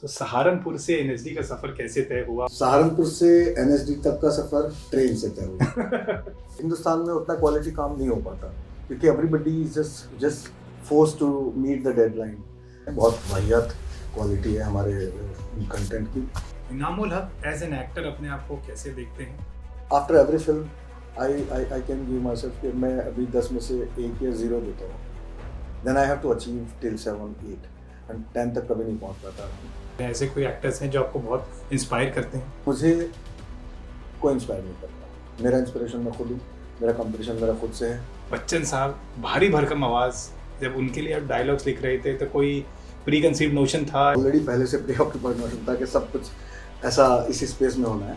तो सहारनपुर से एनएसडी का सफर कैसे तय हुआ? सहारनपुर से एनएसडी तक का सफर ट्रेन से तय हुआ। हिंदुस्तान में उतना क्वालिटी काम नहीं हो पाता क्योंकि everybody is just force to meet the deadline. बहुत वाहियात क्वालिटी है हमारे कंटेंट की। Inamul Haq as an actor अपने आप को कैसे देखते हैं? After every film I can give myself कि मैं अभी 10 में से 1 या 0 देता हूँ। Then I have to achieve till 7, 8 and 10 तक कभी नहीं पहुँच पाता। ऐसे कोई एक्टर्स हैं जो आपको बहुत इंस्पायर करते हैं? मुझे कोई इंस्पायर नहीं करता। मेरा इंस्पिरेशन मैं खुद हूँ, मेरा कंपटीशन मेरा खुद से है। बच्चन साहब, भारी भरकम आवाज़, जब उनके लिए आप डायलॉग्स लिख रहे थे तो कोई प्री कंसीव्ड नोशन था? ऑलरेडी पहले से प्री ऑक्यूपाइड नोशन था कि सब कुछ ऐसा इसी स्पेस में होना है।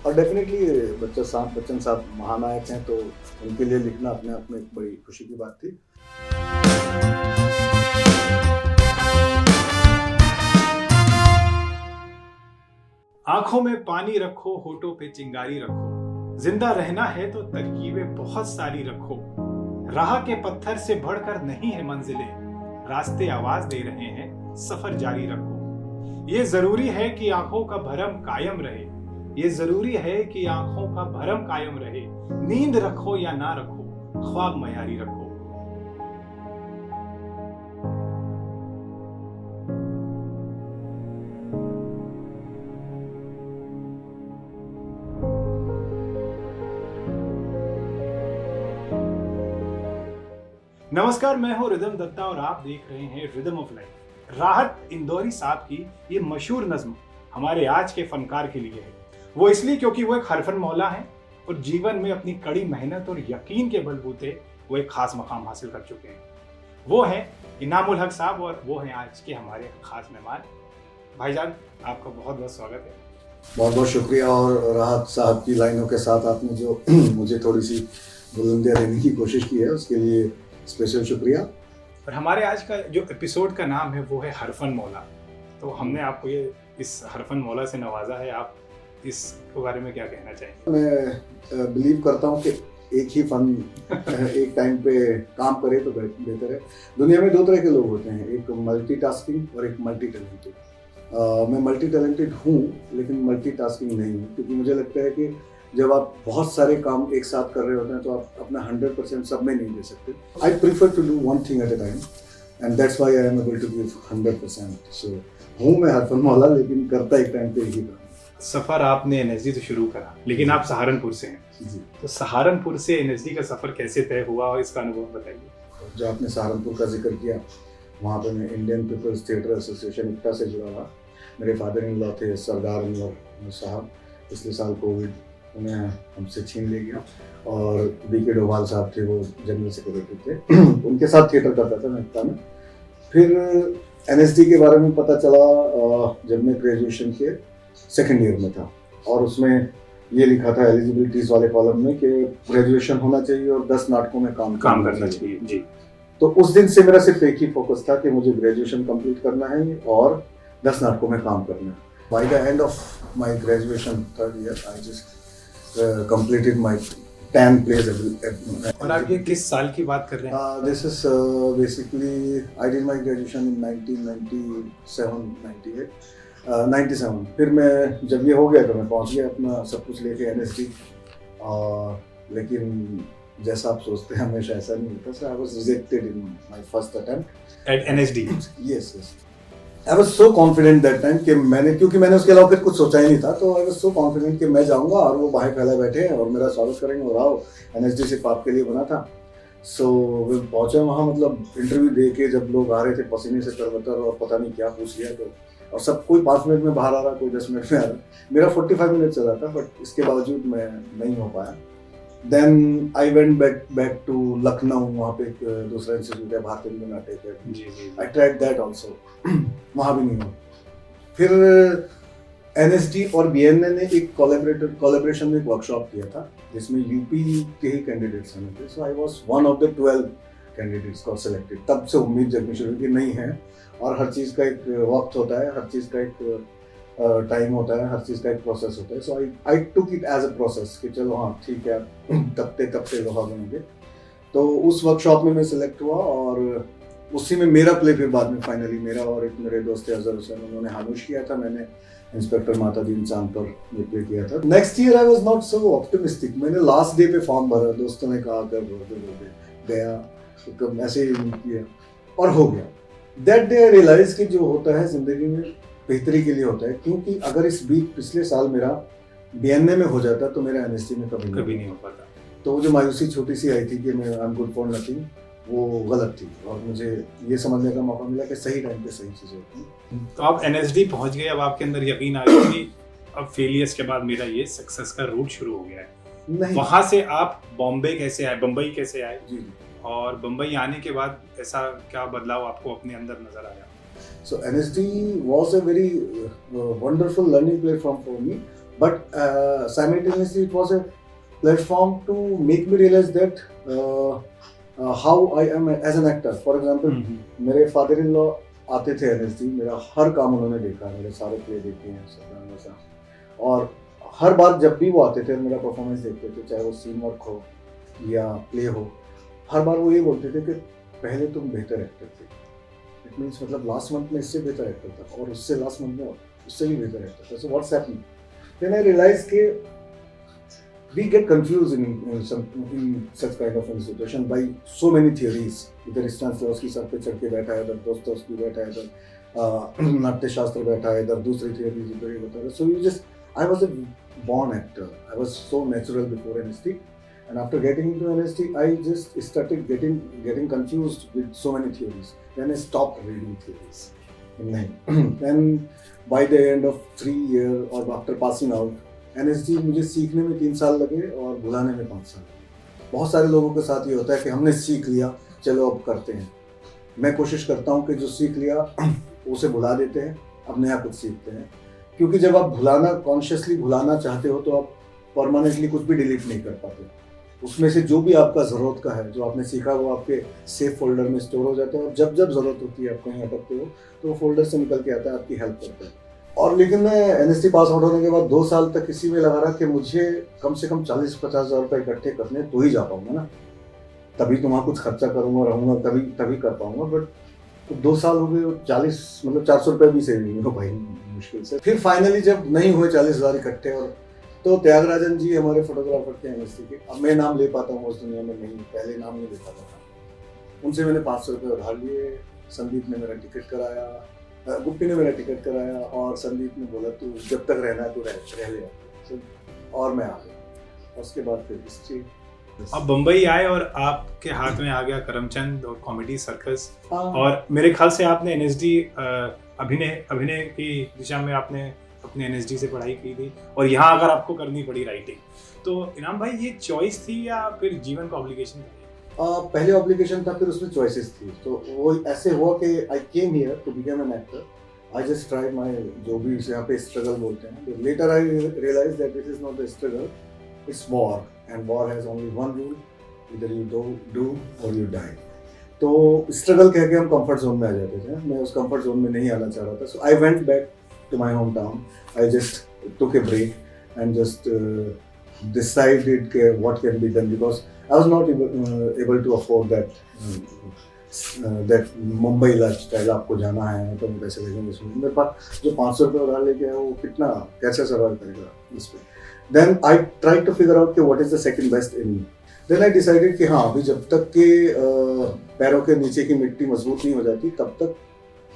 और डेफिनेटली बच्चन साहब महानायक हैं, तो उनके लिए लिखना अपने आप में एक बड़ी खुशी की बात थी। आंखों में पानी रखो, होठों पे चिंगारी रखो, जिंदा रहना है तो तरकीबें बहुत सारी रखो। राह के पत्थर से बढ़कर नहीं है मंजिलें, रास्ते आवाज दे रहे हैं, सफर जारी रखो। ये जरूरी है कि आंखों का भरम कायम रहे, ये जरूरी है कि आंखों का भरम कायम रहे। नींद रखो या ना रखो, ख्वाब मयारी रखो। नमस्कार, मैं हूं रिदम दत्ता और आप देख रहे हैं रिदम ऑफ लाइफ। राहत इंदौरी साहब की ये मशहूर नज्म हमारे आज के फनकार के लिए है। वो इसलिए क्योंकि वो एक हरफन मौला है और जीवन में अपनी कड़ी मेहनत और यकीन के बलबूते वो एक खास मकाम हासिल कर चुके हैं। वो हैं इनामुल हक साहब और वो हैं आज के हमारे खास मेहमान। भाईजान, आपका बहुत बहुत स्वागत है। बहुत बहुत शुक्रिया। और राहत साहब की लाइनों के साथ आपने जो मुझे थोड़ी सी बुलंदियाँ देने की कोशिश की है, उसके लिए स्पेशल शुक्रिया। और हमारे आज का जो एपिसोड का नाम है वो है हरफन मौला। तो हमने आपको ये इस हरफन मौला से नवाजा है, आप इसके बारे में क्या कहना चाहेंगे? मैं बिलीव करता हूँ कि एक ही फन एक टाइम पे काम करे तो बेहतर है। दुनिया में 2 तरह के लोग होते हैं, एक मल्टीटास्किंग और एक मल्टी टैलेंटेड। मैं मल्टी टैलेंटेड हूँ लेकिन मल्टीटास्किंग नहीं हूँ, क्योंकि मुझे लगता है कि जब आप बहुत सारे काम एक साथ कर रहे होते हैं तो आप अपना 100% सब में नहीं दे सकते। I prefer to do one thing at a time and that's why I am able to give 100%। So हूँ मैं हरफन मौला, लेकिन करता एक टाइम पे ही काम। सफर आपने एनएसडी से शुरू करा, लेकिन आप सहारनपुर से हैं। जी। तो सहारनपुर से एनएसडी का सफर कैसे तय हुआ और इसका अनुभव बताइए। जो आपने सहारनपुर का जिक्र किया, वहाँ पे मैं इंडियन पीपल्स थिएटर एसोसिएशन इक्टा से जुड़ा रहा। मेरे फादर इन लॉ थे सरदार अनवर साहब। पिछले साल कोविड उन्हें हमसे छीन ले गया और बीके डोभाल साहब थे, वो जनरल सेक्रेटरी थे। उनके साथ थिएटर करता था मैं इक्टा में। फिर एनएसडी के बारे में पता चला जब मैं ग्रेजुएशन के 2nd ईयर में था, और उसमें ये लिखा था एलिजिबिलिटीज वाले कॉलम में कि ग्रेजुएशन होना चाहिए और 10 नाटकों में काम करना चाहिए। जी। तो उस दिन से मेरा सिर्फ एक ही फोकस था कि मुझे ग्रेजुएशन कंप्लीट करना है और 10 नाटकों में काम करना है। By the end of my graduation 3rd year I just completed my 10 plays और आप ये किस साल की बात कर रहे हैं? This is basically I did my graduation in 1997, 97। फिर मैं जब ये हो गया तो मैं पहुंच गया अपना सब कुछ लेके एनएसडी। लेकिन जैसा आप सोचते हैं हमेशा ऐसा नहीं होता। So I was rejected in my first attempt at NSD। Yes। I was so confident that time कि क्योंकि मैंने उसके अलावा फिर कुछ सोचा ही नहीं था, तो I was so confident कि मैं जाऊंगा और वो बाहें फैलाए बैठे हैं और मेरा स्वागत करेंगे और आओ, एनएसडी सिर्फ आपके लिए बना था। सो पहुंचे वहाँ, मतलब इंटरव्यू दे के जब लोग आ रहे थे पसीने से तरबतर और पता नहीं क्या पूछ लिया, तो और सब कोई 5 मिनट में बाहर आ रहा, कोई 10 मिनट में आ रहा। मेरा 45 मिनट चला था, बट इसके बावजूद मैं नहीं हो पाया। Then I went back to Lucknow. वहाँ पे एक दूसरा इंस्टीट्यूट है, भारतीय रंग नाट्य। आई ट्राइड दैट ऑल्सो, वहाँ भी नहीं हुआ। फिर एनएसडी और बीएनए ने एक कोलैबोरेशन में एक वर्कशॉप किया था जिसमें यूपी के ही कैंडिडेट्स आने थे। So I was one of the 12 candidates को सिलेक्टेड। तब से उम्मीद जगनी शुरू की नहीं है, और हर चीज़ का एक वक्त होता है, हर चीज़ का एक टाइम होता है, हर चीज़ का एक प्रोसेस होता है। So I took it as a process कि चलो हाँ ठीक है, तपते लोहा बनेंगे। तो उस वर्कशॉप में मैं सिलेक्ट हुआ और उसी में मेरा प्ले फिर बाद में फाइनली मेरा और एक मेरे दोस्त अजहर हुसैन, उन्होंने हानुश किया था, मैंने इंस्पेक्टर मातादीन चांद पर ये प्ले किया था। Next year I was not so optimistic. मैंने लास्ट डे पे फॉर्म भरा, दोस्तों ने कहा कर रोते गया, तो ऐसे ही किया और हो गया। दैट डे आई रियलाइज कि जो होता है जिंदगी में बेहतरी के लिए होता है, क्योंकि अगर इस बीच पिछले साल मेरा बीएनए में हो जाता तो मेरा एनएसडी में कभी नहीं हो पाता। तो वो जो मायूसी छोटी सी आई थी कि मैं आई एम गुड फॉर नथिंग, वो गलत थी और मुझे ये समझने का मौका मिला कि सही टाइम पे सही चीज़ें होती हैं। तो आप एनएसडी पहुंच गए, अब आपके अंदर यकीन आ गया कि अब फेलियर्स के बाद मेरा ये सक्सेस का रूट शुरू हो गया है। नहीं, वहां से आप बॉम्बे कैसे आए, बम्बई कैसे आए, जी, और बम्बई आने के बाद ऐसा क्या बदलाव आपको अपने अंदर नजर आया? So NSD was a very wonderful learning platform for me, but simultaneously it was a platform to make me realize that how I am as an actor. For example, मेरे फादर इन लॉ आते थे NSD, मेरा हर काम उन्होंने देखा, मेरे सारे play देखे हैं सब वैसा, और हर बार जब भी वो आते थे मेरा परफॉर्मेंस देखते थे, चाहे वो सीन वर्क हो या प्ले हो, हर बार वो ये बोलते थे कि पहले तुम बेहतर एक्टर थे। इट मीन्स मतलब लास्ट मंथ में इससे बेहतर एक्टर था और उससे लास्ट मंथ में उससे भी बेहतर एक्टर था। So what's happening? Then I realize कि we get confuse in such kind of situation by so many theories. इधर स्टानिस्लॉवस्की सर पे चढ़ के बैठा है, इधर दोस्तोवस्की बैठा है, इधर नाट्य शास्त्र बैठा है, इधर दूसरी थियरीज इधर ये बता रहे। So you just I was a born actor. I was so natural before NSD, and after getting into NSD, I just started getting confused with so many theories. Then I stopped reading theories. Then by the end of 3 years or after passing out, NSD मुझे सीखने में 3 साल लगे और भुलाने में 5 साल लगे। बहुत सारे लोगों के साथ ये होता है कि हमने सीख लिया, चलो अब करते हैं। मैं कोशिश करता हूँ कि जो सीख लिया उसे भुला देते हैं, अब नया कुछ सीखते हैं, क्योंकि जब आप कॉन्शियसली भुलाना चाहते हो तो आप परमानेंटली कुछ भी डिलीट नहीं कर पाते। उसमें से जो भी आपका ज़रूरत का है, जो आपने सीखा, वो आपके सेफ फोल्डर में स्टोर हो जाता है और जब जब ज़रूरत होती है, आप कहीं अटकते हो तो वो फोल्डर से निकल के आता है, आपकी हेल्प करता है। और लेकिन मैं एनएसडी पास आउट होने के बाद 2 साल तक इसी में लगा रहा कि मुझे कम से कम 40-50 हज़ार रुपये इकट्ठे करने तो ही जा पाऊँगा ना, तभी तो वहाँ कुछ खर्चा करूँगा, रहूँगा, तभी कर पाऊँगा। बट तो 2 साल हो गए, 40 मतलब 400 रुपये भी सेविंग हो भाई मुश्किल से। फिर फाइनली जब नहीं हुए 40 हज़ार इकट्ठे, और तो त्यागराजन जी हमारे फोटोग्राफर थे एनएसडी के, अब मैं नाम ले पाता हूँ उस दुनिया में, नहीं पहले नाम नहीं ले पाता था। उनसे मैंने 500 रुपये उधार लिए। संदीप ने मेरा टिकट कराया, गुप्पी ने मेरा टिकट कराया, और संदीप ने बोला तू जब तक रहना है तू रह ले, और मैं आ गया। उसके बाद फिर हिस्ट्री। अब बम्बई आए और आपके हाथ में आ गया करमचंद और कॉमेडी सर्कस, और मेरे ख्याल से आपने एनएसडी अभिनय की दिशा में आपने अपने एनएसडी से पढ़ाई की थी, और यहाँ अगर आपको करनी पड़ी राइटिंग, तो इनाम भाई ये चॉइस थी या फिर जीवन का ऑब्लिगेशन था? पहले ऑब्लिगेशन था, फिर उसमें चॉइसेस थी। तो वो ऐसे हुआ कि I came here to become an actor. I just tried my, जो भी यहाँ पे स्ट्रगल बोलते हैं, later I realize that this is not the struggle, it's war, and war has only one rule, either you do or you die. तो struggle कह के हम कंफर्ट जोन में आ जाते थे। मैं उस कंफर्ट जोन में नहीं आना चाह रहा था। So I went back to my home town. I just took a break and just decided कि what can be done, because I was not able to afford that Mumbai lifestyle. आपको जाना है तो पैसे लगेंगे, मेरे पास जो 500 रुपये उधार लेके आया वो कितना कैसे सर्वाइव करेगा इस पर। Then I tried to figure out कि what is the second best in me. Then I decided कि हाँ, अभी जब तक के पैरों के नीचे की मिट्टी मजबूत नहीं हो जाती, तब तक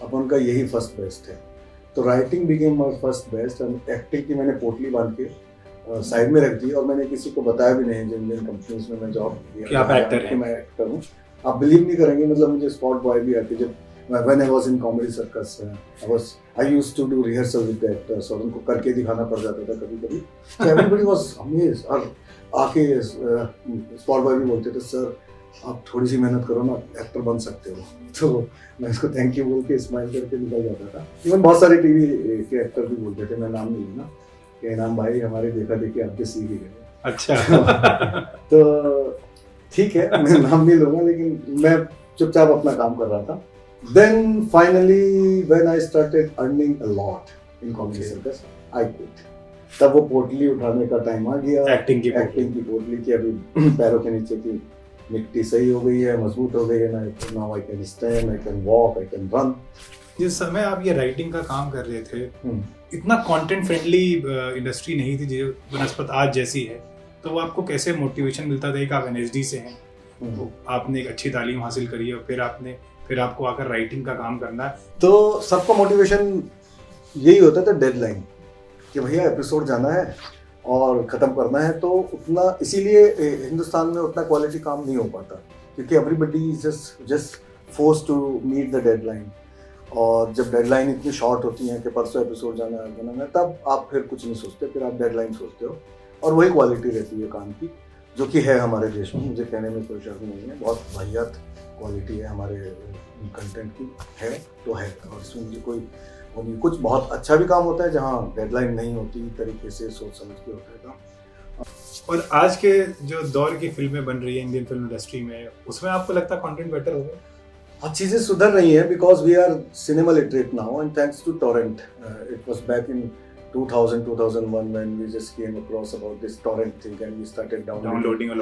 अपन का यही फर्स्ट बेस्ट है। तो writing became my first best, और एक्टिंग की मैंने पोटली बांध के साइड में रख दी, और मैंने किसी को बताया भी नहीं जिन जिन कंपनीज में मैं जॉब किया कि मैं एक्टर हूँ। आप बिलीव नहीं करेंगे, मतलब मुझे स्पॉट बॉय भी आती, जब when I was in comedy circus, I used to do rehearsal with the actors, और उनको करके दिखाना पड़ जाता था कभी-कभी। So everybody was amazed, और आके स्पॉट बॉय भी बोलते थे, सर आप थोड़ी सी मेहनत करो ना, एक्टर बन सकते हो। तो मैं उसको थैंक यू बोल के स्माइल करके निकल जाता था। इवन बहुत सारे टीवी के एक्टर भी बोलते थे, मैं नाम नहीं लूँगा, कि इनाम भाई हमारे देखा देखी आपके सीख ही गए। अच्छा। तो ठीक है, मैं नाम नहीं लूँगा, लेकिन मैं चुपचाप अपना काम कर रहा था। Then finally when I started earning a lot in comedy circus, I quit. तब वो पोटली उठाने का टाइम आ गया, एक्टिंग की पोटली की, अभी पैरों के नीचे की मिट्टी सही हो गई है, मजबूत हो गई है ना, now I can stand, I can walk, I can run. जिस समय आप ये राइटिंग का काम कर रहे थे, इतना कंटेंट फ्रेंडली इंडस्ट्री नहीं थी जो बनस्पत आज जैसी है, तो वो आपको कैसे मोटिवेशन मिलता था? एक आप एनएसडी से हैं, तो आपने एक अच्छी तालीम हासिल करी है और फिर आपको आकर राइटिंग का काम करना है। तो सबका मोटिवेशन यही होता था, डेडलाइन, कि भैया एपिसोड जाना है और ख़त्म करना है। तो उतना, इसीलिए हिंदुस्तान में उतना क्वालिटी काम नहीं हो पाता, क्योंकि everybody is just force to meet the deadline. और जब डेडलाइन इतनी शॉर्ट होती है कि परसों एपिसोड जाना है, तब आप फिर कुछ नहीं सोचते, फिर आप डेडलाइन सोचते हो। और वही क्वालिटी रहती है काम की, जो कि है हमारे देश में, मुझे कहने में कोई शक नहीं है। बहुत वाहियात क्वालिटी है हमारे कंटेंट की, है तो है, और इसमें मुझे कोई कुछ बहुत अच्छा भी काम होता है जहाँ डेडलाइन नहीं होती, तरीके से सोच समझ के होता है काम। और आज के जो दौर की फिल्में बन रही है इंडियन फिल्म इंडस्ट्री में, उसमें आपको लगता है कंटेंट बेटर हो गया? और चीज़ें सुधर रही हैं, because we are cinema literate now and thanks to torrent. It was back in 2000-2001 when we just came across about this torrent thing and we started downloading a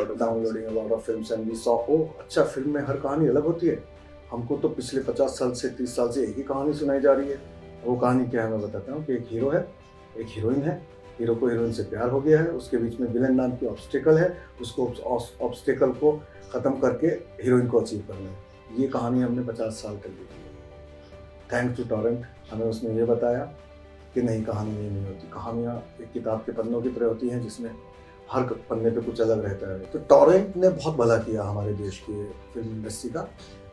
lot of films and we saw, oh अच्छा, film में हर कहानी अलग होती है। हमको तो पिछले 50 साल से 30 साल से एक ही कहानी सुनाई जा रही है। वो कहानी क्या है मैं बताता हूँ कि एक हीरो है, एक हीरोइन है, हीरो को हीरोइन से प्यार हो गया है, उसके बीच में विलन नाम की ऑब्स्टिकल है, उसको ऑब्स्टिकल को ख़त्म करके हीरोइन को अचीव करना है। ये कहानी हमने 50 साल तक देखी है। थैंक्स टू टॉरेंट हमें उसने ये बताया कि नहीं, कहानी ये नहीं होती, कहानियाँ एक किताब के पन्नों की तरह होती हैं जिसमें हर पन्ने पे कुछ अलग रहता है। तो टॉरेंट ने बहुत भला किया हमारे देश की फिल्म इंडस्ट्री का।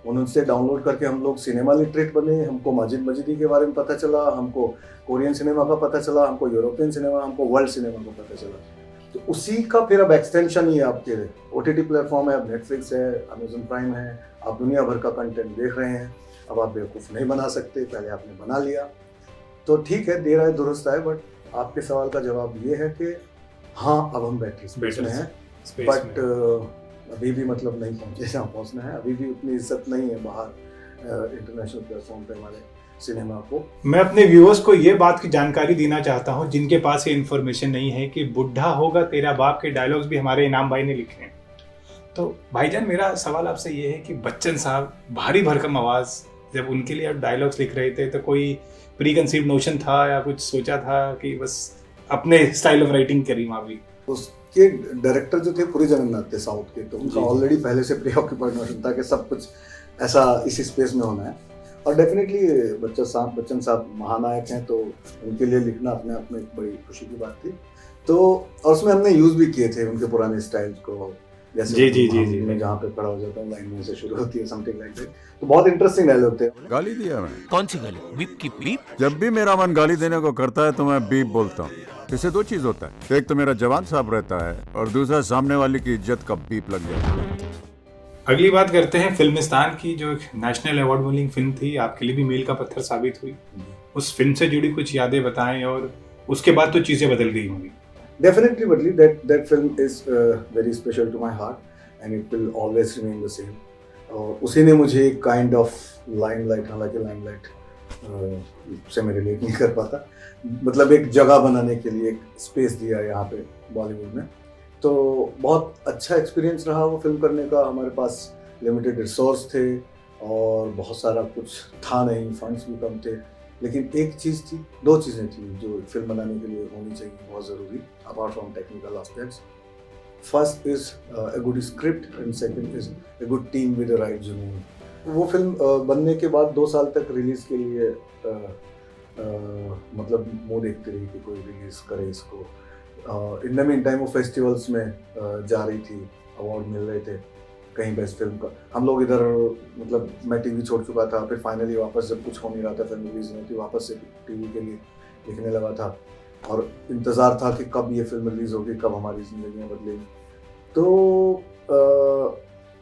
उनसे डाउनलोड करके हम लोग सिनेमा लिटरेट बने, हमको माजिद मजीदी के बारे में पता चला, हमको कोरियन सिनेमा का पता चला, हमको यूरोपियन सिनेमा, हमको वर्ल्ड सिनेमा का पता चला। तो उसी का फिर अब एक्सटेंशन ही आपके OTT प्लेटफॉर्म है, अब नेटफ्लिक्स है, अमेजन प्राइम है, आप दुनिया भर का कंटेंट देख रहे हैं। अब आप बेवकूफ़ नहीं बना सकते, पहले आपने बना लिया तो ठीक है, देर आए दुरुस्त आए। बट आपके सवाल का जवाब ये है कि हाँ, अब हम बैटरी स्पेस में हैं, बट अभी भी मतलब नहीं पहुँचे जहाँ पहुँचना है। अभी भी उतनी इज्जत नहीं है बाहर इंटरनेशनल प्लेटफॉर्म पे हमारे सिनेमा को। मैं अपने व्यूअर्स को ये बात की जानकारी देना चाहता हूँ जिनके पास ये इन्फॉर्मेशन नहीं है कि बुढ़ा होगा तेरा बाप के डायलॉग्स भी हमारे इनाम भाई ने लिखे हैं। तो भाईजान, मेरा सवाल आपसे ये है कि बच्चन साहब भारी भरकम आवाज़, जब उनके लिए आप डायलॉग्स लिख रहे थे तो कोई प्री कंसीव नोशन था या कुछ सोचा था कि बस अपने स्टाइल ऑफ राइटिंग करी वहाँ भी? उसके डायरेक्टर जो थे पुरी जगन्नाथ थे साउथ के, तो उनका ऑलरेडी पहले से प्री ऑक्यूपाइड नोशन था कि सब कुछ ऐसा इसी स्पेस में होना है। और डेफिनेटली बच्चन साहब महानायक हैं, तो उनके लिए लिखना अपने आप में एक बड़ी खुशी की बात थी। तो और उसमें हमने यूज़ भी किए थे उनके पुराने स्टाइल को, जैसे जी मैं जहाँ पे खड़ा हो जाता हूँ, लाइन में से शुरू होती है, समथिंग लाइक दैट। तो बहुत इंटरेस्टिंग डायलॉग थे। गाली दिया मैं? कौन सी गाली? बीप की बीप? जब भी मेरा मन गाली देने को करता है तो मैं बीप बोलता हूँ। इससे दो चीज होता है, एक तो मेरा जवान साहब रहता है और दूसरा सामने वाले की इज्जत का बीप लग जाता है। अगली बात करते हैं फिल्मिस्तान की, जो एक नेशनल अवार्ड विनिंग फिल्म थी, आपके लिए भी मील का पत्थर साबित हुई। उस फिल्म से जुड़ी कुछ यादें बताएं, और उसके बाद तो चीज़ें बदल गई होंगी। Definitely, Badli, that film is very special to my heart and it will always remain the same. और उसी ने मुझे एक काइंड ऑफ लाइमलाइट, हालांकि लाइमलाइट से मैं रिलेट नहीं कर पाता, मतलब एक जगह बनाने के लिए एक स्पेस दिया यहाँ पे बॉलीवुड में। तो बहुत अच्छा एक्सपीरियंस रहा वो फिल्म करने का। हमारे पास लिमिटेड रिसोर्स थे और बहुत सारा कुछ था नहीं, फंड्स भी कम थे, लेकिन एक चीज़ थी, दो चीज़ें थी जो फिल्म बनाने के लिए होनी चाहिए, बहुत ज़रूरी, apart from technical aspects. First is a good script and second is a good team with the right जुनून। वो फिल्म बनने के बाद 2 साल तक रिलीज़ के लिए मतलब मुँह देखती रही कि कोई रिलीज़ करे इसको। इन द मीन टाइम वो फेस्टिवल्स में जा रही थी, अवार्ड मिल रहे थे, कहीं बेस्ट फिल्म का। हम लोग इधर, मतलब मैं टीवी छोड़ चुका था, फिर फाइनली वापस जब कुछ हो नहीं रहा था, फिल्म रिलीज नहीं थी, वापस से टीवी के लिए लिखने लगा था और इंतज़ार था कि कब ये फिल्म रिलीज़ होगी, कब हमारी जिंदगियाँ बदलेंगी। तो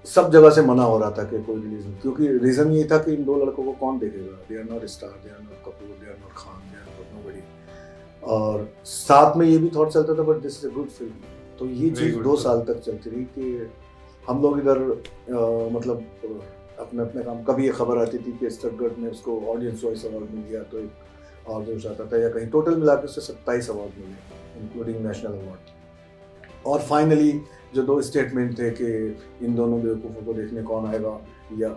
सब जगह से मना हो रहा था कि कोई रिलीज नहीं, क्योंकि रीज़न ये था कि इन 2 लड़कों को कौन देखेगा, they are not star, they are not Kapoor, they are not Khan, they are not nobody. और साथ में ये भी थॉट चलता था, but this is a good film. तो ये चीज़ 2 साल तक चलती रही कि हम लोग इधर मतलब अपने अपने काम। कभी ये खबर आती थी कि स्टटगर्ट में उसको ऑडियंस चॉइस अवार्ड मिल गया, तो एक और जोश आता था, या कहीं टोटल मिला के उससे 27 अवार्ड मिले, इंक्लूडिंग नेशनल अवार्ड। और फाइनली जो 2 स्टेटमेंट थे कि इन दोनों बेवकूफ़ों को देखने कौन आएगा, या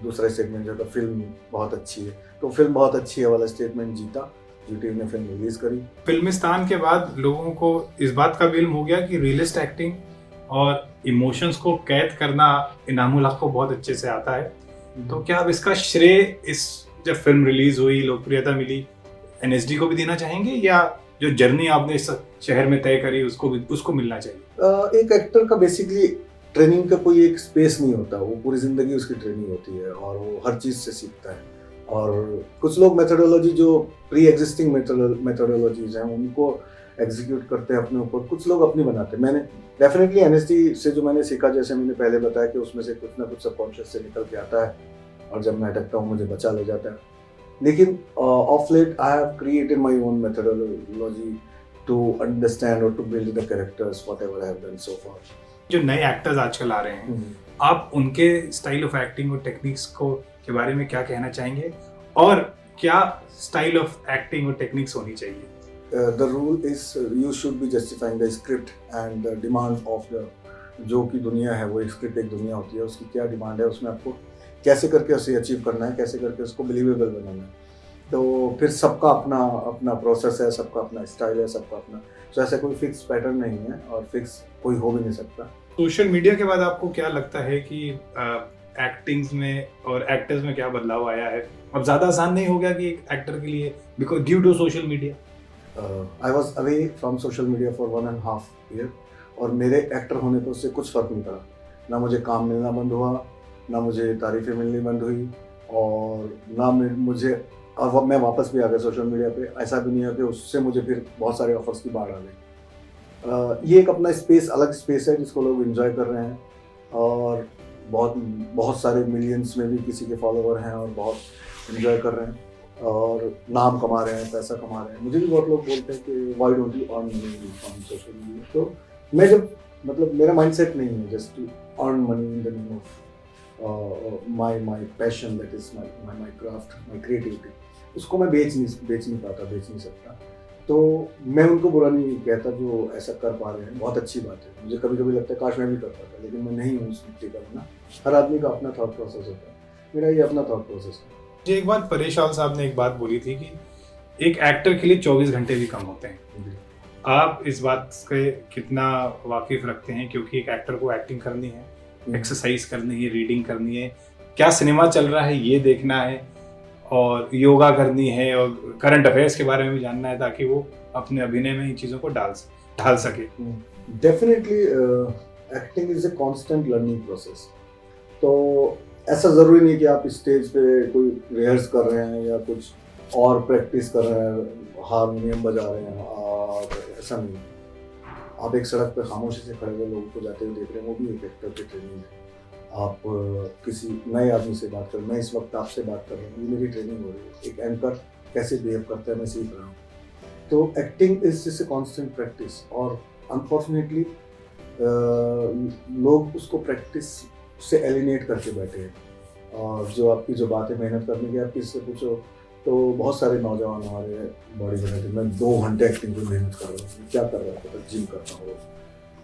दूसरा स्टेटमेंट जो था फिल्म बहुत अच्छी है, तो फिल्म बहुत अच्छी है वाला स्टेटमेंट जीता। यूट्यूब ने फिल्म रिलीज करी। फिल्मिस्तान के बाद लोगों को इस बात का भी इल्म हो गया कि रियलिस्ट एक्टिंग और इमोशंस को कैद करना इनामुल हक को बहुत अच्छे से आता है। तो क्या आप इसका श्रेय इस जब फिल्म रिलीज हुई, लोकप्रियता मिली, एनएसडी को भी देना चाहेंगे, या जो जर्नी आपने इस शहर में तय करी उसको मिलना चाहिए? एक एक्टर का बेसिकली ट्रेनिंग का कोई एक स्पेस नहीं होता, वो पूरी जिंदगी उसकी ट्रेनिंग होती है और वो हर चीज़ से सीखता है। और कुछ लोग मेथोडोलॉजी जो प्री एग्जिस्टिंग मेथोडोलॉजीज हैं उनको एग्जीक्यूट करते हैं अपने ऊपर, कुछ लोग अपनी बनाते हैं। मैंने डेफिनेटली एनएसडी से जो मैंने सीखा, जैसे मैंने पहले बताया कि उसमें से कुछ ना कुछ सबकॉन्शियस से निकल के आता है और जब मैं अटकता हूँ मुझे बचा ले जाता है। लेकिन of late I have created my own methodology to understand और to build the characters whatever I have done so far. जो नए एक्टर्स आजकल आ रहे हैं, आप उनके स्टाइल ऑफ एक्टिंग और टेक्निक्स को के बारे में क्या कहना चाहेंगे, और क्या स्टाइल ऑफ एक्टिंग और टेक्निक्स होनी चाहिए? The rule is you should be justifying the script and the demand of the जो की दुनिया है, वो स्क्रिप्ट एक दुनिया होती है, उसकी क्या डिमांड है, उसमें आपको कैसे करके उसे अचीव करना है, कैसे करके उसको बिलीवेबल बनाना है। तो फिर सबका अपना अपना प्रोसेस है, सबका अपना स्टाइल है, सबका अपना, तो ऐसा कोई फिक्स पैटर्न नहीं है और फिक्स कोई हो भी नहीं सकता। सोशल मीडिया के बाद आपको क्या लगता है कि एक्टिंग्स में और एक्टर्स में क्या बदलाव आया है? अब ज़्यादा आसान नहीं हो गया कि एक एक्टर के लिए, because due to social media? I was away from social media for 1.5 year और मेरे एक्टर होने पर उससे कुछ फ़र्क नहीं पड़ा। ना मुझे काम मिलना बंद हुआ, ना मुझे तारीफ़ें मिलनी बंद हुई, और ना मुझे, और मैं वापस भी आ गया सोशल मीडिया पे। ऐसा भी नहीं है कि उससे मुझे फिर बहुत सारे ऑफर्स की बाढ़ आ गई। ये एक अपना स्पेस, अलग स्पेस है जिसको लोग एंजॉय कर रहे हैं, और बहुत सारे मिलियंस में भी किसी के फॉलोवर हैं और बहुत एंजॉय कर रहे हैं और नाम कमा रहे हैं, पैसा कमा रहे हैं। मुझे भी बहुत लोग बोलते हैं कि why don't you earn money from social media. तो मैं जब, मतलब मेरा माइंडसेट नहीं है just to earn money in the name of my passion, that is my craft, my creativity. उसको मैं बेच नहीं सकता। तो मैं उनको बुरा नहीं कहता जो ऐसा कर पा रहे हैं, बहुत अच्छी बात है। मुझे कभी कभी लगता है काश मैं भी कर पाता, लेकिन मैं नहीं हूँ उस मिट्टी का बना। हर आदमी का अपना थॉट प्रोसेस होता है, मेरा ये अपना थॉट प्रोसेस है। जी, एक बार परेश रावल साहब ने एक बात बोली थी कि एक एक्टर के लिए 24 घंटे भी कम होते हैं। आप इस बात से कितना वाकिफ रखते हैं? क्योंकि एक एक्टर को एक्टिंग करनी है, एक्सरसाइज करनी है, रीडिंग करनी है, क्या सिनेमा चल रहा है ये देखना है, और योगा करनी है, और करंट अफेयर्स के बारे में भी जानना है, ताकि वो अपने अभिनय में इन चीज़ों को ढाल सके। Definitely acting is a constant learning process. तो ऐसा ज़रूरी नहीं कि आप स्टेज पे कोई रिहर्स कर रहे हैं या कुछ और प्रैक्टिस कर रहे हैं, हारमोनियम बजा रहे हैं, और ऐसा नहीं। आप एक सड़क पे खामोशी से खड़े हुए लोगों को जाते हुए देख रहे हैं, वो भी एक एक्टर की ट्रेनिंग है। आप किसी नए आदमी से बात कर, मैं इस वक्त आपसे बात कर रहा हूँ, ये मेरी ट्रेनिंग हो रही है। एक एंकर कैसे बिहेव करता है मैं सीख रहा हूँ। तो acting is just a constant practice, और अनफॉर्चुनेटली लोग उसको प्रैक्टिस से एलिनेट करके बैठे हैं। और जो आपकी जो बात है मेहनत करने की, आप किससे पूछो तो बहुत सारे नौजवान हमारे बॉडी बनाते हैं, मैं 2 घंटे एक्टिंग पे मेहनत कर रहा हूँ। क्या कर रहा है? तो जिम करता हूँ।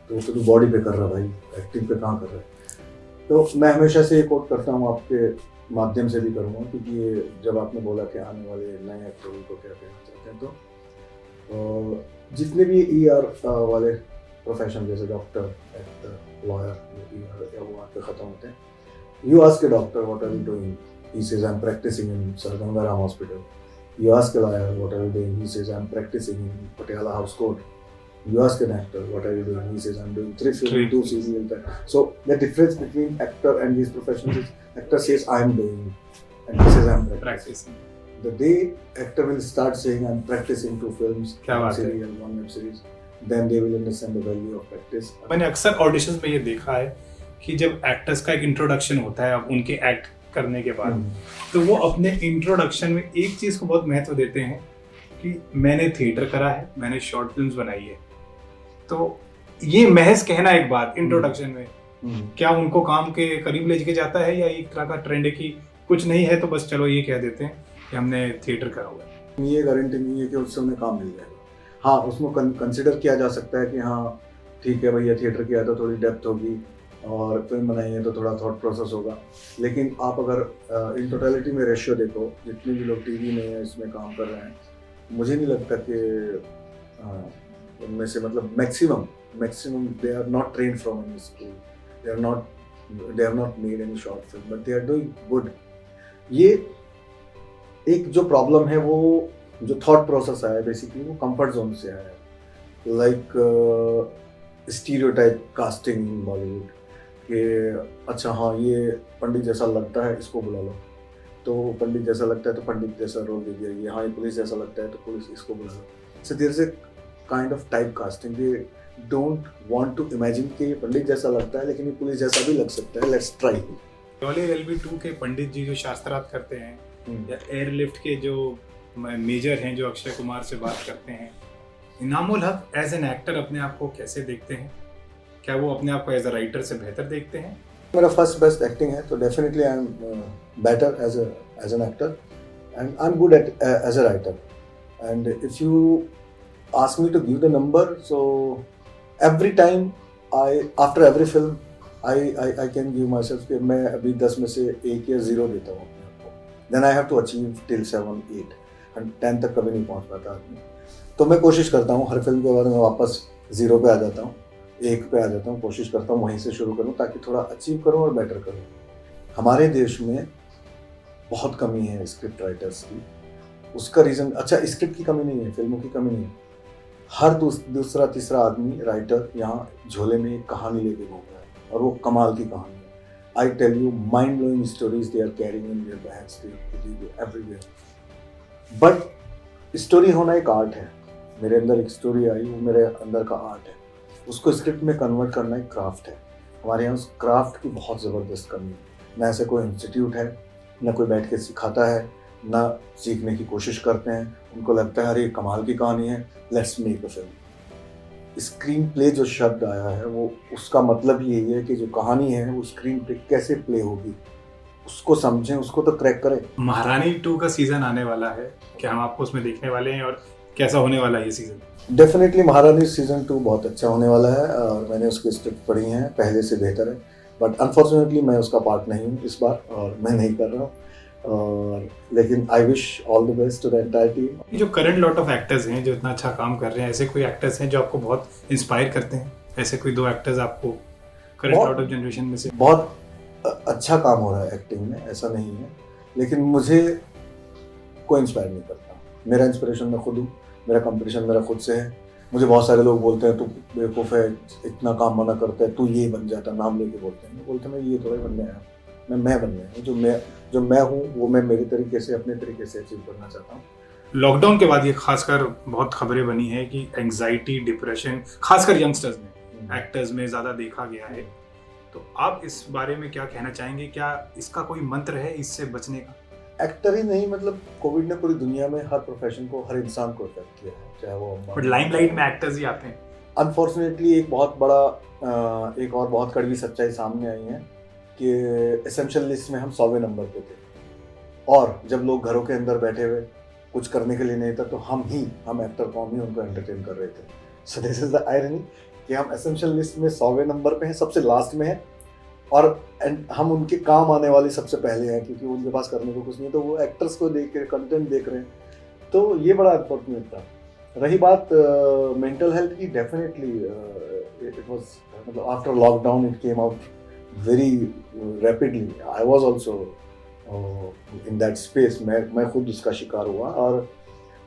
तो तू बॉडी पे कर रहा भाई, एक्टिंग पे कहाँ कर रहा है? तो मैं हमेशा से ये कोट करता हूँ, आपके माध्यम से भी करूँगा, क्योंकि ये जब आपने बोला कि आने वाले नए एक्टरों को क्या कहना चाहते हैं, तो जितने भी ER वाले प्रोफेशन जैसे डॉक्टर, एक्टर, लॉयर, ER वो आपके ख़त्म होते हैं। You ask a doctor what are you doing, he says I'm practicing in Sir Gangaram Hospital. You ask a lawyer what are you doing, he says I'm practicing in Patiala House Court. You ask an actor what are you doing, he says I'm doing 3 films, 2 series. So the difference between actor and these professions is actor says I'm doing and he says I'm practicing. The day actor will start saying I'm practicing 2 films, 1 serial, 1 web series, then they will understand the value of practice. मैंने अक्सर auditions में ये देखा है कि जब actors का एक इंट्रोडक्शन होता है अब उनके एक्ट करने के बाद, तो वो अपने इंट्रोडक्शन में एक चीज़ को बहुत महत्व देते हैं कि मैंने थिएटर करा है, मैंने शॉर्ट फिल्म्स बनाई है। तो ये महज कहना एक बात इंट्रोडक्शन में, क्या उनको काम के करीब ले के जाता है, या एक तरह का ट्रेंड है कि कुछ नहीं है तो बस चलो ये कह देते हैं कि हमने थिएटर करा हुआ है? ये गारंटी नहीं है कि उससे उन्हें काम मिल जाएगा। हाँ, उसमें कंसिडर किया जा सकता है कि हाँ ठीक है भैया थिएटर किया तो थोड़ी डेप्थ होगी और फिल्म बनाई है तो थोड़ा थॉट प्रोसेस होगा, लेकिन आप अगर इन टोटलिटी में रेशियो देखो, जितने भी लोग टीवी में या इसमें काम कर रहे हैं, मुझे नहीं लगता कि उनमें से मतलब maximum they are not train from any school, they are not made any short film but they are doing good. ये एक जो प्रॉब्लम है वो जो थॉट प्रोसेस आया बेसिकली वो कंफर्ट जोन से आया है, like stereotype casting in Bollywood कि अच्छा हाँ ये पंडित जैसा लगता है इसको बुला लो, तो पंडित जैसा लगता है तो पंडित जैसा रोल दे दिया, ये हाँ ये पुलिस जैसा लगता है तो पुलिस इसको बुला लो। So there is a kind of type casting, they don't want to imagine कि ये पंडित जैसा लगता है लेकिन ये पुलिस जैसा भी लग सकता है, लेट्स ट्राई। LLB2 के पंडित जी जो शास्त्रार्थ करते हैं या एयरलिफ्ट के जो मेजर हैं जो अक्षय कुमार से बात करते हैं, Inamul Haq as an actor अपने आप को कैसे देखते हैं? क्या वो अपने आप को एज अ राइटर से बेहतर देखते हैं? मेरा फर्स्ट बेस्ट एक्टिंग है तो definitely I am better as an actor and I am good at as a writer. And if you ask me to give the number, so every time I after every film I can give myself कि मैं अभी 10 में से 1 या 0 देता हूँ अपने आप को। Then I have to achieve till 7, 8 and 10 तक कभी नहीं पहुँच पाता आदमी। तो मैं कोशिश करता हूँ हर फिल्म के बाद मैं वापस 0 पे आ जाता हूँ, 1 पे आ जाता हूँ, कोशिश करता हूँ वहीं से शुरू करूँ ताकि थोड़ा अचीव करूँ और बेटर करूँ। हमारे देश में बहुत कमी है स्क्रिप्ट राइटर्स की। उसका रीज़न, अच्छा स्क्रिप्ट की कमी नहीं है, फिल्मों की कमी नहीं है, हर दूसरा तीसरा आदमी राइटर यहाँ झोले में एक कहानी लेके घूम रहा है और वो कमाल की कहानी है। I tell you mind blowing stories they are carrying in their bags everywhere. But story होना एक आर्ट है, मेरे अंदर एक स्टोरी आई, वो मेरे अंदर का आर्ट है, उसको स्क्रिप्ट में कन्वर्ट करना एक क्राफ्ट है। हमारे यहाँ उस क्राफ्ट की बहुत ज़बरदस्त कमी है। ना ऐसे कोई इंस्टीट्यूट है, ना कोई बैठ के सिखाता है, ना सीखने की कोशिश करते हैं। उनको लगता है अरे कमाल की कहानी है, let's make a film. Screen play जो शब्द आया है वो उसका मतलब यही है कि जो कहानी है वो स्क्रीन पे कैसे प्ले होगी उसको समझें, उसको तो क्रैक करें। महारानी 2 का सीजन आने वाला है, क्या हम आपको उसमें देखने वाले हैं और कैसा होने वाला है ये सीजन? डेफिनेटली महारानी सीजन 2 बहुत अच्छा होने वाला है और मैंने उसकी स्क्रिप्ट पढ़ी है, पहले से बेहतर है। बट अनफॉर्चुनेटली मैं उसका पार्ट नहीं हूँ इस बार और मैं नहीं कर रहा हूँ, और लेकिन I wish all the best to the entire team. जो करंट लॉट ऑफ एक्टर्स हैं जो इतना अच्छा काम कर रहे हैं, ऐसे कोई एक्टर्स हैं जो आपको बहुत इंस्पायर करते हैं? ऐसे कोई 2 एक्टर्स आपको करंट लॉट ऑफ जनरेशन में से? बहुत अच्छा काम हो रहा है एक्टिंग में, ऐसा नहीं है, लेकिन मुझे कोई इंस्पायर नहीं करता। मेरा इंस्पिरेशन मैं खुद हूँ, मेरा कंपटीशन मेरा खुद से है। मुझे बहुत सारे लोग बोलते हैं तू बेवकूफ़ है, इतना काम मना करता है, तू ये बन जाता, नाम लेके बोलते हैं। मैं बोलते मैं ये थोड़ा बनने आया, मैं बनने आया, जो मैं हूँ वो मैं मेरे तरीके से अपने तरीके से अचीव करना चाहता हूँ। लॉकडाउन के बाद ये खासकर बहुत खबरें बनी है कि एंजाइटी, डिप्रेशन खासकर यंगस्टर्स में, एक्टर्स में ज़्यादा देखा गया है। तो आप इस बारे में क्या कहना चाहेंगे? क्या इसका कोई मंत्र है इससे बचने का? एक्टर ही नहीं, मतलब कोविड ने पूरी दुनिया में हर प्रोफेशन को, हर इंसान को इफेक्ट किया है, चाहे वो बट लाइमलाइट में एक्टर्स ही आते हैं। अनफॉर्चुनेटली एक बहुत बड़ा एक और बहुत कड़वी सच्चाई सामने आई है कि एसेंशियल लिस्ट में हम 100वें नंबर पे थे, और जब लोग घरों के अंदर बैठे हुए कुछ करने के लिए नहीं था तो हम एक्टर कौम ही उनको एंटरटेन कर रहे थे। So this is the irony कि हम एसेंशियल लिस्ट में 100वें नंबर पे हैं, सबसे लास्ट में है, और हम उनके काम आने वाले सबसे पहले हैं क्योंकि उनके पास करने को कुछ नहीं, तो वो एक्टर्स को देख के कंटेंट देख रहे हैं। तो ये बड़ा अनफॉर्चुनेट था। रही बात मेंटल हेल्थ की, डेफिनेटली इट वाज, मतलब after lockdown it came out very rapidly. I was also in that space, मैं खुद उसका शिकार हुआ, और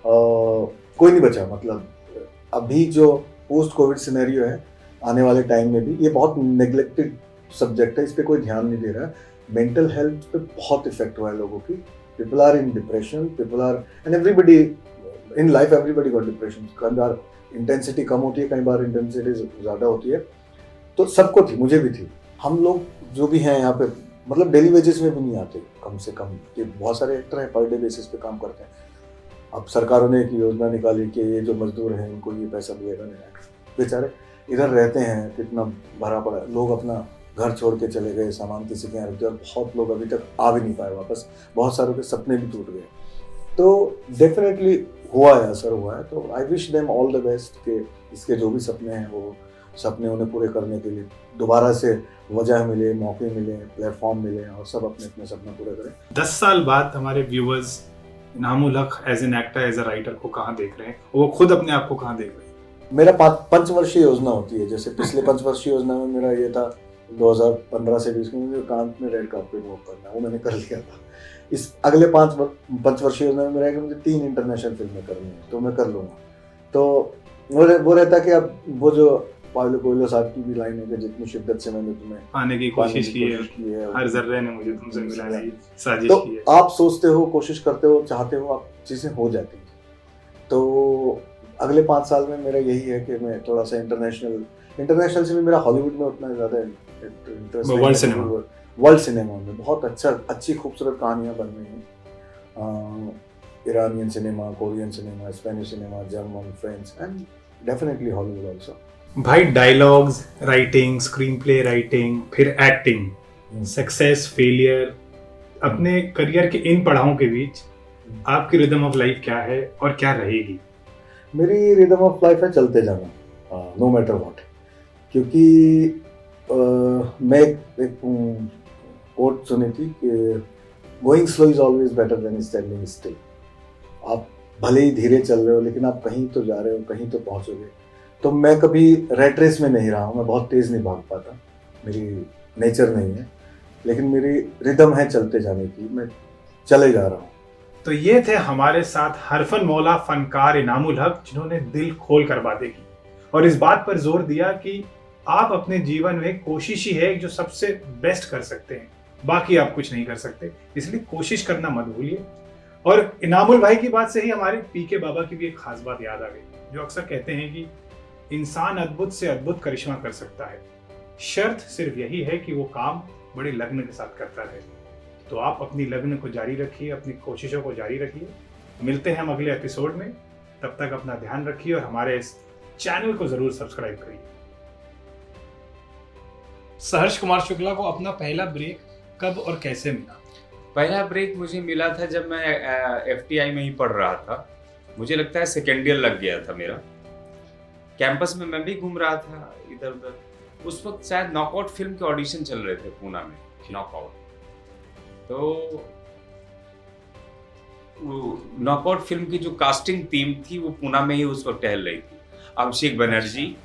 कोई नहीं बचा। मतलब अभी जो पोस्ट कोविड सिनेरियो है, आने वाले टाइम में भी ये बहुत नेग्लेक्टेड सब्जेक्ट है, इस पर कोई ध्यान नहीं दे रहा है। मेंटल हेल्थ पे बहुत इफेक्ट हुआ है लोगों की। People are in depression, people are, and everybody in life, everybody got depression. कई बार इंटेंसिटी कम होती है, कई बार इंटेंसिटी ज़्यादा होती है, तो सबको थी, मुझे भी थी। हम लोग जो भी हैं यहाँ पे, मतलब डेली वेजेस में भी नहीं आते कम से कम, कि बहुत सारे एक्टर हैं पर डे बेसिस पे काम करते हैं। अब सरकारों ने एक योजना निकाली कि ये जो मजदूर हैं इनको ये पैसा मिलेगा, नहीं, बेचारे इधर रहते हैं, कितना भरा पड़ा, लोग अपना घर छोड़ के चले गए, सामान किसी के यहाँ रख दिया, और बहुत लोग अभी तक आ भी नहीं पाए वापस, बहुत सारों के सपने भी टूट गए। तो डेफिनेटली हुआ है, असर हुआ है। तो I wish them all the best कि इसके जो भी सपने हैं वो सपने उन्हें पूरे करने के लिए दोबारा से वजह मिले, मौके मिले, प्लेटफॉर्म मिले और सब अपने अपने सपने पूरे करें। 10 साल बाद हमारे viewers Inamul Haq as an actor, as a writer को कहाँ देख रहे हैं, वो खुद अपने आप को कहाँ देख रहे हैं? मेरा पंचवर्षीय योजना होती है, जैसे पिछले पंचवर्षीय योजना में मेरा ये था 2015 से 20 में मुझे कान में रेड कार्पेट वॉक करना, वो मैंने कर लिया था। इस अगले पंचवर्षीय योजना में मेरा है कि मुझे 3 इंटरनेशनल फिल्में करनी है, तो मैं कर लूँगा। तो वो रहता है कि अब वो जो पाउलो कोएल्हो साहब की भी लाइन है कि जितनी शिद्दत से मैंने तुम्हें पाने की कोशिश की है, हर जर्रे ने मुझे तुमसे मिलाने की साजिश तो की है। आप सोचते हो, कोशिश करते हो, चाहते हो, आप चीज़ें हो जाती हैं। तो अगले 5 साल में मेरा यही है कि मैं थोड़ा सा इंटरनेशनल से भी मेरा हॉलीवुड में उतना ज़्यादा इंटरेस्ट, वर्ल्ड सिनेमा में बहुत अच्छी खूबसूरत कहानियाँ बन रही हैं। Iranian cinema, Korean cinema, Spanish cinema, German, French and definitely Hollywood also. भाई dialogues writing, screen play writing, फिर एक्टिंग, सक्सेस, फेलियर, अपने करियर के इन पड़ावों के बीच आपकी रिदम ऑफ लाइफ क्या है और क्या रहेगी? मेरी रिदम ऑफ लाइफ है चलते जाना, नो मैटर व्हाट। क्योंकि मैं एक कोट सुनी थी कि going slow is always better than standing still. आप भले ही धीरे चल रहे हो लेकिन आप कहीं तो जा रहे हो, कहीं तो पहुंचोगे। तो मैं कभी रेट रेस में नहीं रहा हूँ, मैं बहुत तेज़ नहीं भाग पाता, मेरी नेचर नहीं है, लेकिन मेरी रिदम है चलते जाने की, मैं चले जा रहा हूँ। तो ये थे हमारे साथ हरफन मौला फनकार इनामुल हक, जिन्होंने दिल खोल कर बातें की और इस बात पर जोर दिया कि आप अपने जीवन में कोशिश ही है जो सबसे बेस्ट कर सकते हैं, बाकी आप कुछ नहीं कर सकते, इसलिए कोशिश करना मत भूलिए। और इनामुल भाई की बात से ही हमारे पीके बाबा की भी एक खास बात याद आ गई, जो अक्सर कहते हैं कि इंसान अद्भुत से अद्भुत करिश्मा कर सकता है, शर्त सिर्फ यही है कि वो काम बड़े लगन के साथ करता रहे। तो आप अपनी लगन को जारी रखिए, अपनी कोशिशों को जारी रखिए। मिलते हैं हम अगले एपिसोड में, तब तक अपना ध्यान रखिए और हमारे इस चैनल को जरूर सब्सक्राइब करिए। सहर्ष कुमार शुक्ला को अपना पहला ब्रेक कब और कैसे मिला? पहला ब्रेक मुझे मिला था जब मैं FTI में ही पढ़ रहा था। मुझे लगता है सेकेंड ईयर लग गया था मेरा। कैंपस में मैं भी घूम रहा था इधर उधर। उस वक्त शायद नॉकआउट फिल्म के ऑडिशन चल रहे थे पूना में, नॉकआउट। तो नॉकआउट फिल्म की जो कास्टिंग टीम थी वो पूना में ही उस वक्त टहल रही थी। अभिषेक बनर्जी,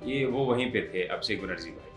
ये वो वहीं पे थे, अभिषेक बनर्जी भाई।